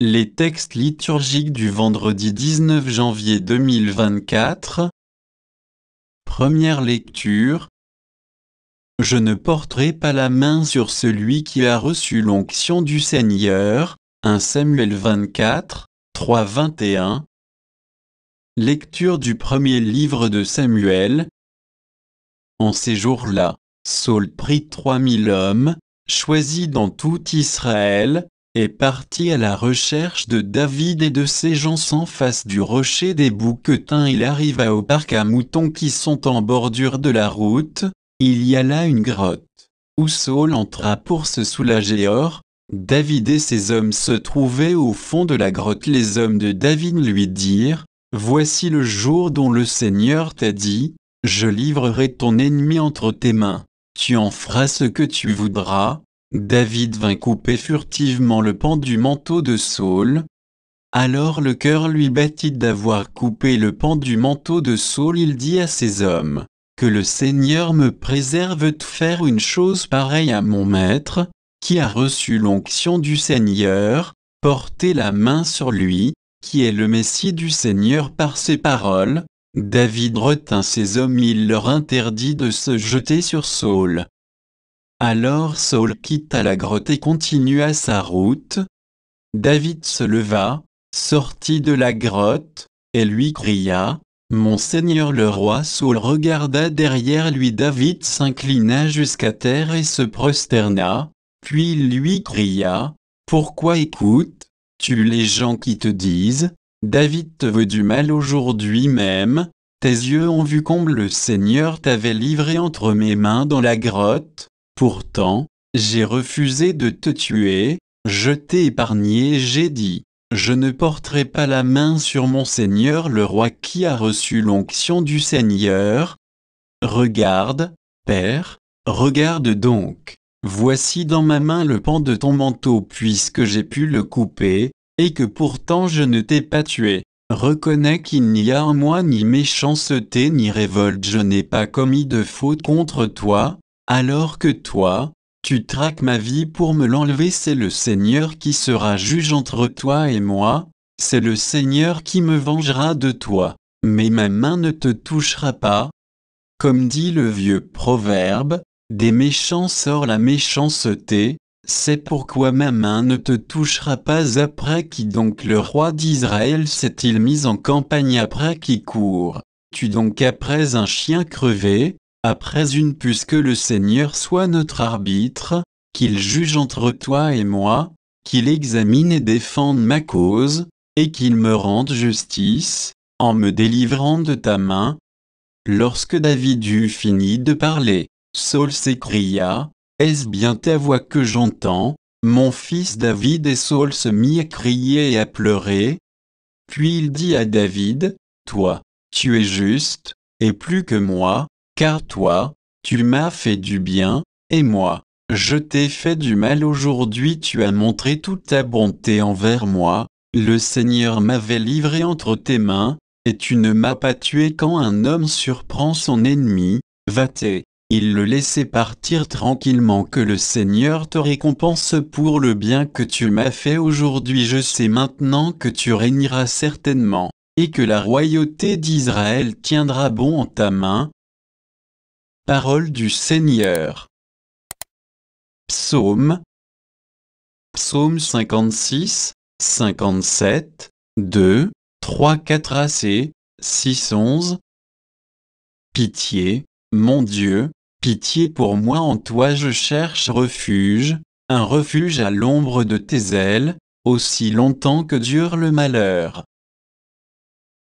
Les textes liturgiques du vendredi 19 janvier 2024. Première lecture. Je ne porterai pas la main sur celui qui a reçu l'onction du Seigneur. 1 Samuel 24, 3-21. Lecture du premier livre de Samuel. En ces jours-là, Saül prit 3000 hommes, choisis dans tout Israël, et partit à la recherche de David et de ses gens en face du rocher des Bouquetins. Il arriva au parc à moutons qui sont en bordure de la route. Il y a là une grotte, où Saül entra pour se soulager. Or, David et ses hommes se trouvaient au fond de la grotte. Les hommes de David lui dirent: Voici le jour dont le Seigneur t'a dit, je livrerai ton ennemi entre tes mains. Tu en feras ce que tu voudras. David vint couper furtivement le pan du manteau de Saül. Alors le cœur lui battit d'avoir coupé le pan du manteau de Saül. Il dit à ses hommes: Que le Seigneur me préserve de faire une chose pareille à mon maître, qui a reçu l'onction du Seigneur. Portez la main sur lui, qui est le Messie du Seigneur. Par ces paroles, David retint ses hommes. Il leur interdit de se jeter sur Saül. Alors Saül quitta la grotte et continua sa route. David se leva, sortit de la grotte, et lui cria: Mon Seigneur le roi. Saül regarda derrière lui. David s'inclina jusqu'à terre et se prosterna, puis il lui cria: Pourquoi écoutes-tu les gens qui te disent: David te veut du mal aujourd'hui même? Tes yeux ont vu comme le Seigneur t'avait livré entre mes mains dans la grotte. Pourtant, j'ai refusé de te tuer, je t'ai épargné et j'ai dit: Je ne porterai pas la main sur mon Seigneur le roi qui a reçu l'onction du Seigneur. Regarde, Père, regarde donc, voici dans ma main le pan de ton manteau, puisque j'ai pu le couper, et que pourtant je ne t'ai pas tué. Reconnais qu'il n'y a en moi ni méchanceté ni révolte. Je n'ai pas commis de faute contre toi. Alors que toi, tu traques ma vie pour me l'enlever. C'est le Seigneur qui sera juge entre toi et moi, c'est le Seigneur qui me vengera de toi, mais ma main ne te touchera pas. Comme dit le vieux proverbe, des méchants sort la méchanceté, c'est pourquoi ma main ne te touchera pas. Après qui donc le roi d'Israël s'est-il mis en campagne? Après qui cours-tu donc après un chien crevé? Après une puce? Que le Seigneur soit notre arbitre, qu'il juge entre toi et moi, qu'il examine et défende ma cause, et qu'il me rende justice, en me délivrant de ta main. Lorsque David eut fini de parler, Saül s'écria: Est-ce bien ta voix que j'entends, mon fils David? Et Saül se mit à crier et à pleurer. Puis il dit à David: Toi, tu es juste, et plus que moi, car toi, tu m'as fait du bien, et moi, je t'ai fait du mal. Aujourd'hui tu as montré toute ta bonté envers moi. Le Seigneur m'avait livré entre tes mains, et tu ne m'as pas tué. Quand un homme surprend son ennemi, va-t'en, il le laissait partir tranquillement. Que le Seigneur te récompense pour le bien que tu m'as fait aujourd'hui. Je sais maintenant que tu régneras certainement, et que la royauté d'Israël tiendra bon en ta main. Parole du Seigneur. Psaume 56, 57, 2, 3, 4 AC, 6, 11. Pitié, mon Dieu, pitié pour moi. En toi je cherche refuge, un refuge à l'ombre de tes ailes, aussi longtemps que dure le malheur.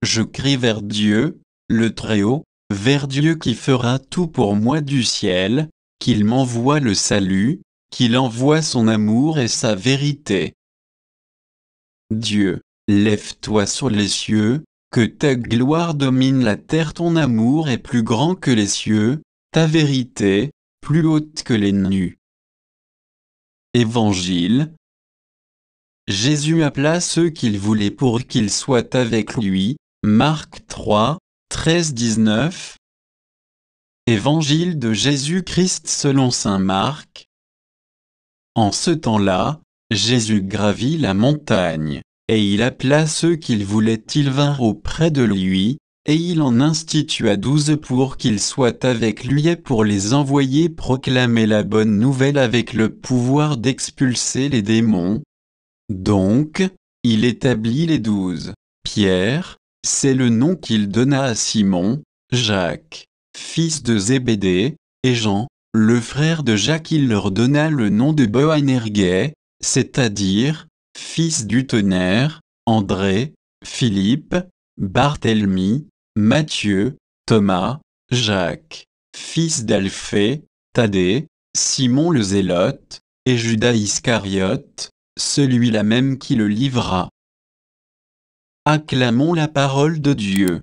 Je crie vers Dieu, le Très-Haut, vers Dieu qui fera tout pour moi du ciel, qu'il m'envoie le salut, qu'il envoie son amour et sa vérité. Dieu, lève-toi sur les cieux, que ta gloire domine la terre. Ton amour est plus grand que les cieux, ta vérité, plus haute que les nues. Évangile. Jésus appela ceux qu'il voulait pour qu'ils soient avec lui. Marc 3, 13-19. Évangile de Jésus-Christ selon saint Marc. En ce temps-là, Jésus gravit la montagne, et il appela ceux qu'il voulait, ils vinrent auprès de lui, et il en institua 12 pour qu'ils soient avec lui et pour les envoyer proclamer la bonne nouvelle avec le pouvoir d'expulser les démons. Donc, il établit les 12. Pierre, c'est le nom qu'il donna à Simon, Jacques, fils de Zébédée, et Jean, le frère de Jacques. Il leur donna le nom de Boanerges, c'est-à-dire, fils du tonnerre, André, Philippe, Barthélemy, Matthieu, Thomas, Jacques, fils d'Alphée, Thaddée, Simon le Zélote, et Judas Iscariote, celui-là même qui le livra. Acclamons la parole de Dieu.